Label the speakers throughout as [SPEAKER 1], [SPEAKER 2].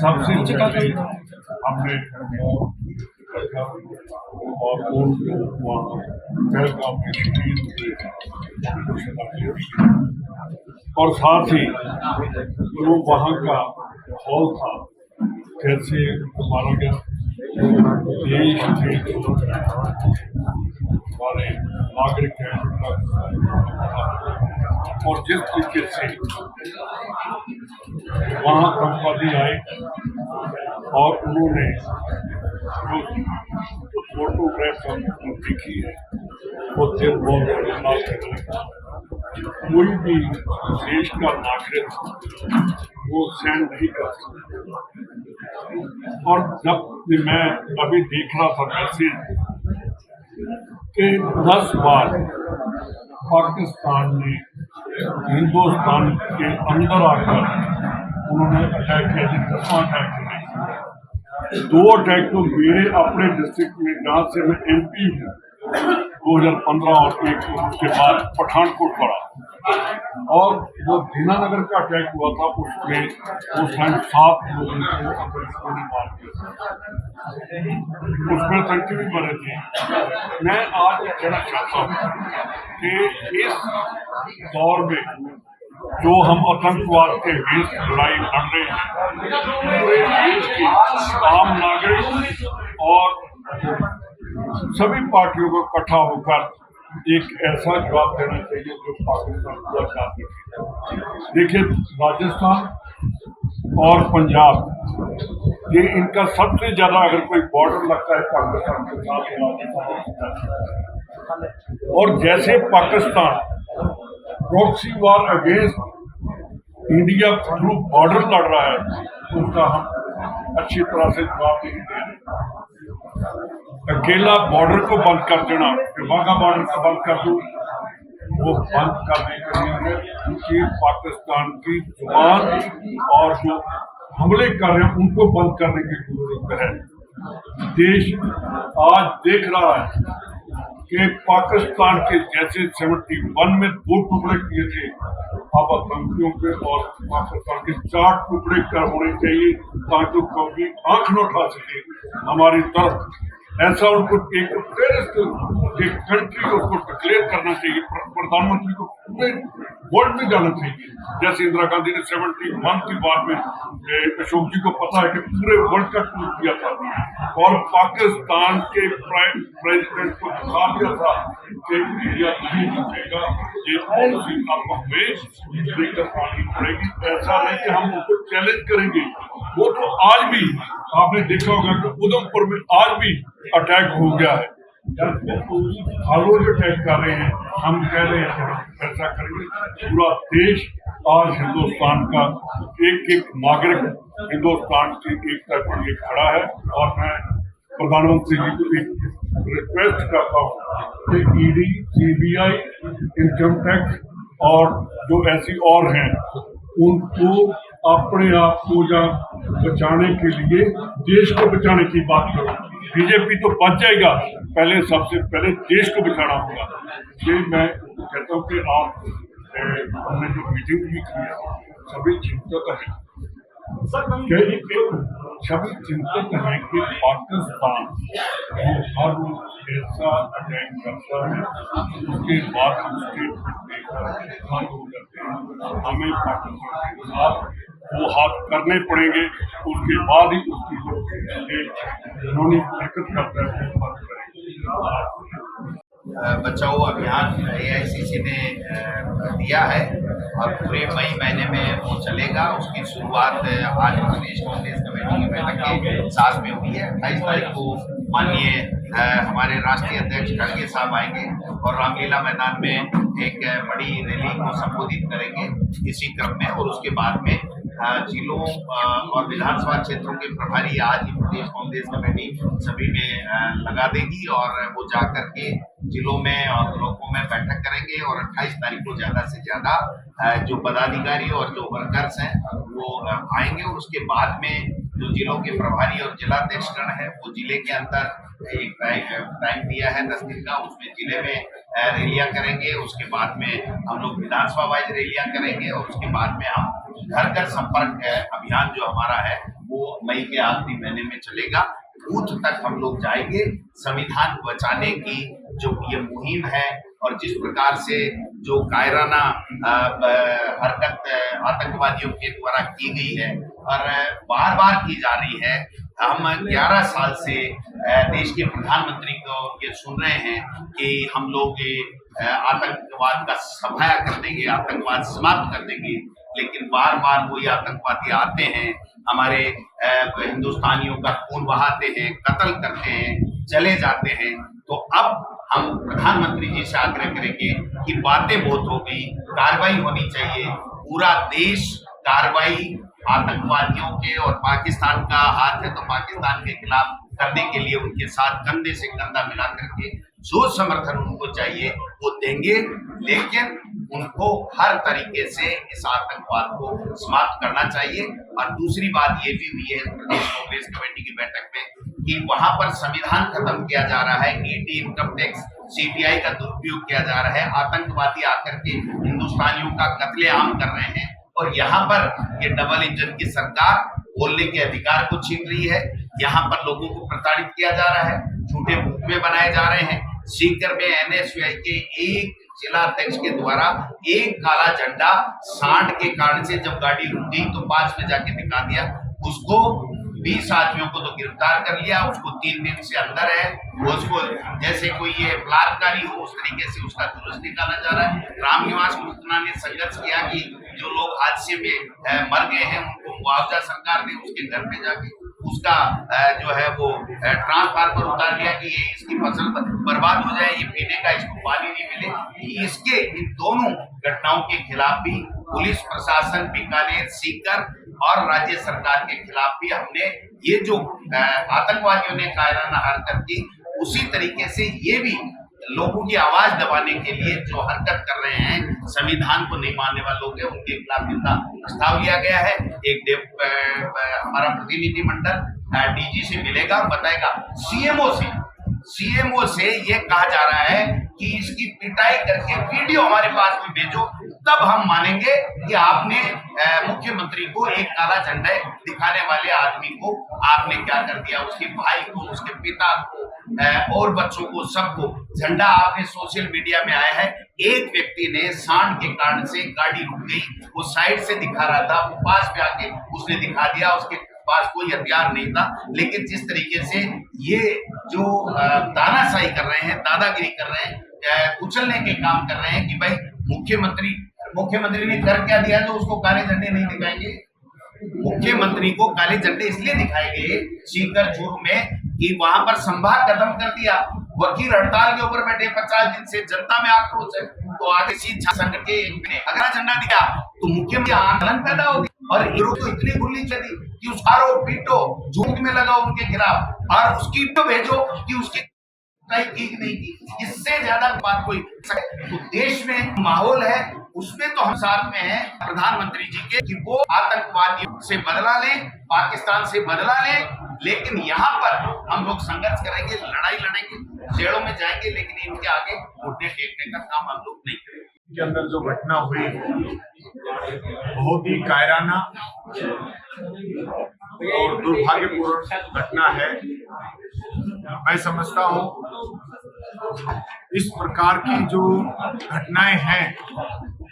[SPEAKER 1] सबसे पहले हमने और उनको वहाँ पहलगाम में शहीद हुए और साथ ही जो वहाँ का माहौल था, कैसे माना गया देश के हमारे नागरिक हैं और जिस तरीके से वहाँ आतंकवादी आए और उन्होंने जो फोटोग्राफ हमने देखी है वो दिल बहुत दर्दनाक है। कोई भी देश का नागरिक वो सहन नहीं कर सकता। और जब मैं अभी देख रहा था मैसेज कि 10 बार पाकिस्तान ने हिंदुस्तान के अंदर आकर उन्होंने अटैक किया, 10वां अटैक किया। 2 अटैक तो मेरे अपने डिस्ट्रिक्ट में जहाँ से मैं MP हूँ 2015 और एक उसके बाद पठानकोट पड़ा और वो दीनानगर का अटैक हुआ था, उसमें उस टाइम 7 लोगों को गोली मार दिया, उसमें तंकी भी मरे थे। मैं आज कहना चाहता हूँ कि इस दौर में जो हम आतंकवाद के विरुद्ध लड़ाई लड़ रहे हैं, पूरे देश के आम नागरिक और सभी पार्टियों को इकट्ठा होकर एक ऐसा जवाब देना चाहिए जो पाकिस्तान को आजाद रखे। देखिए, राजस्थान और पंजाब ये इनका सबसे ज्यादा अगर कोई बॉर्डर लगता है पाकिस्तान के साथ, और जैसे Pakistan proxy war against India through border लड़ रहा है, उसका हम अच्छी तरह से जवाब नहीं दे रहे। अकेला बॉर्डर को बंद कर देना, वाघा बॉर्डर को बंद कर दो, वो बंद करने के लिए उनकी पाकिस्तान की जुबान और जो हमले कर रहे हैं उनको बंद करने की जरूरत है। देश आज देख रहा है कि पाकिस्तान के जैसे 71 में 2 टुकड़े किए थे, अब आतंकियों के और पाकिस्तान के 4 टुकड़े कर होने चाहिए ताकि कभी आंख न उठा सके हमारी तरफ। ऐसा उनको एक टेररिस्ट कंट्री उसको डिक्लेयर करना चाहिए, प्रधानमंत्री को पूरे वर्ल्ड में जाना चाहिए। जैसे इंदिरा गांधी ने 71 के बाद में अशोक जी को पता है कि पूरे वर्ल्ड का टूर किया था और पाकिस्तान के प्रेसिडेंट को दिखा दिया था कि इंडिया नहीं जीतेगा, ये पॉलिसी अब हमें लेकर आनी पड़ेगी। ऐसा नहीं कि हम उनको चैलेंज करेंगे। वो तो आज भी आपने देखा होगा कि उधमपुर में आज भी अटैक हो गया है, हर रोज अटैक कर रहे हैं। हम कह रहे हैं ऐसा करेंगे। पूरा देश आज हिंदुस्तान का एक एक नागरिक हिंदुस्तान की एकता के लिए खड़ा है और मैं प्रधानमंत्री जी को एक रिक्वेस्ट करता हूँ कि ED, CBI, इनकम टैक्स और जो ऐसी और हैं उनको अपने आप को बचाने के लिए देश को बचाने की बात करो। बीजेपी तो बच जाएगा, पहले सबसे पहले देश को बचाना होगा। ये मैं कहता हूँ कि आप हमने जो मीटिंग भी की है सभी चिंतित हैं सभी चिंतित हैं कि पाकिस्तान जो हर रोज ऐसा अटैक करता है उसके बाद हम स्टेटमेंट देकर बंद हो जाते हैं। हमें पाकिस्तान के साथ वो हाथ करने पड़ेंगे, उसके बाद ही उसकी जो कानूनी हरकत करता है बंद करेंगे।
[SPEAKER 2] बचाओ अभियान AICC ने दिया है और पूरे मई महीने में वो चलेगा। उसकी शुरुआत आज प्रदेश कांग्रेस कमेटी की बैठक के साथ में हुई है। 28 तारीख को माननीय हमारे राष्ट्रीय अध्यक्ष खड़गे साहब आएंगे और रामलीला मैदान में एक बड़ी रैली को संबोधित करेंगे इसी क्रम में। और उसके बाद में जिलों और विधानसभा क्षेत्रों के प्रभारी आज ही प्रदेश कांग्रेस कमेटी सभी में लगा देगी और वो जाकर के जिलों में और ब्लॉकों में बैठक करेंगे और 28 तारीख को ज्यादा से ज्यादा जो पदाधिकारी और जो वर्कर्स हैं वो आएंगे। और उसके बाद में जो जिलों के प्रभारी और जिलाध्यक्षगण है वो जिले के अंदर एक टाइम दिया है 10 दिन का, उसमें जिले में रैलियां करेंगे। उसके बाद में हम लोग विधानसभा वाइज रैलियां करेंगे और उसके बाद में हम घर घर संपर्क अभियान जो हमारा है वो मई के आखिरी महीने में चलेगा। बूथ तक हम लोग जाएंगे। संविधान को बचाने की जो ये मुहिम है और जिस प्रकार से जो कायराना हरकत आतंकवादियों के द्वारा की गई है और बार बार की जा रही है, हम 11 साल से देश के प्रधानमंत्री को ये सुन रहे हैं कि हम लोग आतंकवाद का सफाया कर देंगे, आतंकवाद समाप्त कर देंगे, लेकिन बार बार वही आतंकवादी आते हैं, हमारे हिंदुस्तानियों का खून बहाते हैं, कत्ल करते हैं, चले जाते हैं। तो अब हम प्रधानमंत्री जी से आग्रह करेंगे कि बातें बहुत हो गई, कार्रवाई होनी चाहिए। पूरा देश कार्रवाई आतंकवादियों के और पाकिस्तान का हाथ है तो पाकिस्तान के खिलाफ करने के लिए उनके साथ कंधे से कंधा मिला करके जो समर्थन उनको चाहिए वो देंगे, लेकिन उनको हर तरीके से इस आतंकवाद को समाप्त करना चाहिए। और दूसरी बात ये भी हुई है प्रदेश कांग्रेस कमेटी की बैठक में कि वहां पर संविधान खत्म किया जा रहा है, ईडी, इनकम टैक्स, सीबीआई का दुरुपयोग किया जा रहा है, आतंकवादी आकर के हिंदुस्तानियों का कत्लेआम कर रहे हैं और यहाँ पर ये डबल इंजन की सरकार बोलने के अधिकार को छीन रही है। यहाँ पर लोगों को प्रताड़ित किया जा रहा है, झूठे मुकदमे बनाए जा रहे हैं। सीकर में एनएसयूआई के एक जिला अध्यक्ष के द्वारा एक काला झंडा सांड के कारण से जब गाड़ी रुक गई तो पास में जाके दिखा दिया, उसको 20 आदमियों को तो गिरफ्तार कर लिया, उसको 3 दिन से अंदर है, उसको जैसे कोई ये बलात्कारी हो उस तरीके से उसका जुलूस निकाला जा रहा है। रामनिवास गुप्ता ने संघर्ष किया कि जो लोग हादसे में मर गए हैं उनको मुआवजा सरकार ने उसके घर पे जाके उसका जो है वो ट्रांसफार्मर उतार दिया कि ये इसकी फसल बर्बाद हो जाए, ये पीने का इसको पानी नहीं मिले। इसके इन दोनों घटनाओं के खिलाफ भी पुलिस प्रशासन, बीकानेर, सीकर और राज्य सरकार के खिलाफ भी हमने ये जो आतंकवादियों ने कायराना हरकत की उसी तरीके से ये भी लोगों की आवाज दबाने के लिए जो हरकत कर रहे हैं, संविधान को नहीं मानने वाले लोग हैं, उनके खिलाफ इनका प्रस्ताव लिया गया है। एक हमारा प्रतिनिधिमंडल डीजी से मिलेगा, बताएगा। सीएमओ से ये कहा जा रहा है कि इसकी पिटाई करके वीडियो हमारे पास में भेजो, तब हम मानेंगे कि आपने मुख्यमंत्री को एक काला झंडा दिखाने वाले आदमी को आपने क्या कर दिया, उसके भाई को, उसके पिता को और बच्चों को, सबको झंडा आपने सोशल मीडिया में आया है। एक व्यक्ति ने सांड के कारण से गाड़ी रुक गई, वो साइड से दिखा रहा था, वो पास में आके उसने दिखा दिया, उसके पास कोई हथियार नहीं था। लेकिन जिस तरीके से ये जो तानाशाही कर रहे हैं, दादागिरी कर रहे हैं, कुचलने के काम कर रहे हैं कि भाई मुख्यमंत्री ने कर क्या दिया जो उसको काले झंडे नहीं दिखाएंगे। मुख्यमंत्री को काले झंडे इसलिए दिखाए गए सीकर चूरू में कि वहां पर संभाग खत्म कर दिया, वकील हड़ताल के ऊपर बैठे, 50 दिन से जनता में आक्रोश है, तो आगे संघ के अगर झंडा दिया तो मुख्यमंत्री आंदोलन पैदा होगी। और हीरो को इतनी गोली चली कि उस आरोप पीटो, झूठ में लगाओ उनके खिलाफ और उसकी तो भेजो कि उसकी की नहीं की। इससे ज्यादा बात कोई तो देश में माहौल है उसमें तो हम साथ में हैं प्रधानमंत्री जी के कि वो आतंकवादियों से बदला लें, पाकिस्तान से बदला लें, लेकिन यहाँ पर हम लोग संघर्ष करेंगे, लड़ाई लड़ेंगे, जेलों में जाएंगे, लेकिन इनके आगे घुटने टेकने का काम हम लोग नहीं करेंगे।
[SPEAKER 1] के अंदर जो घटना हुई बहुत ही कायराना और दुर्भाग्यपूर्ण घटना है। मैं समझता हूँ इस प्रकार की जो घटनाएं हैं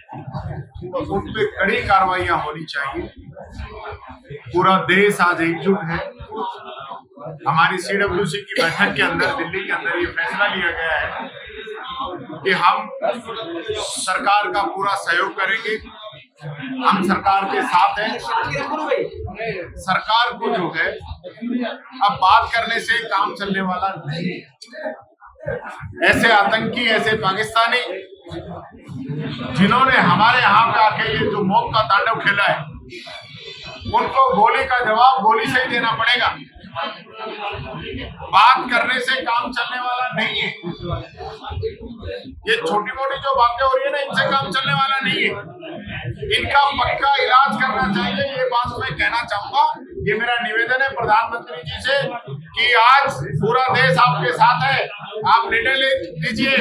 [SPEAKER 1] उन पे कड़ी कार्रवाइयां होनी चाहिए। पूरा देश आज एकजुट है। हमारी CWC की बैठक के अंदर दिल्ली के अंदर ये फैसला लिया गया है कि हम सरकार का पूरा सहयोग करेंगे, हम सरकार के साथ हैं। सरकार को जो है अब बात करने से काम चलने वाला नहीं है। ऐसे आतंकी, ऐसे पाकिस्तानी जिन्होंने हमारे यहाँ पे आके ये जो मौत का तांडव खेला है, उनको गोली का जवाब गोली से ही देना पड़ेगा। बात करने से काम चलने वाला नहीं है। ये छोटी मोटी जो बातें हो रही है ना, इनसे काम चलने वाला नहीं है। इनका पक्का इलाज करना चाहिए, ये बात मैं कहना चाहूंगा। ये मेरा निवेदन है प्रधानमंत्री जी से कि आज पूरा देश आपके साथ है, आप निर्णय लीजिए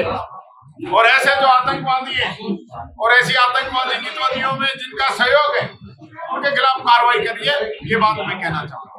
[SPEAKER 1] और ऐसे जो आतंकवादी है और ऐसी आतंकवादी गतिविधियों में जिनका सहयोग है
[SPEAKER 3] उनके खिलाफ कार्रवाई करिए, ये बात मैं कहना चाहूंगा।